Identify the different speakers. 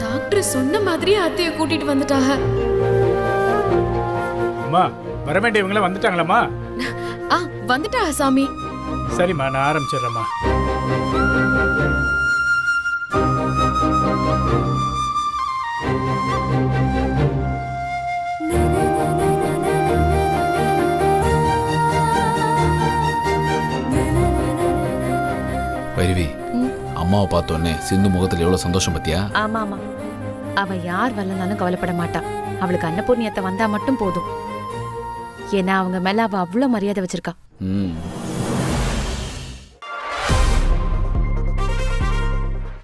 Speaker 1: Doctor சொன்ன மாதிரியே அத்தைய கூட்டிட்டு வந்துட்டாங்க.
Speaker 2: அம்மா வர வேண்டியவங்கள வந்துட்டாங்களம்மா?
Speaker 1: வந்துட்டா சாமி.
Speaker 2: சரிம்மா நான் ஆரம்பிச்சிடுறேம்மா.
Speaker 3: வைரவி, அம்மாவை பார்த்தோன்னே சிந்து முகத்தில் எவ்வளோ சந்தோஷம் பத்தியா?
Speaker 4: ஆமா ஆமா, அவ யார் வரலனாலும் கவலைப்பட மாட்டா. அவளுக்கு அன்னபூர்ணியத்தை வந்தா மட்டும் போதும். ஏன்னா அவங்க மேல அவ அவ்வளவு மரியாதை வச்சிருக்கா.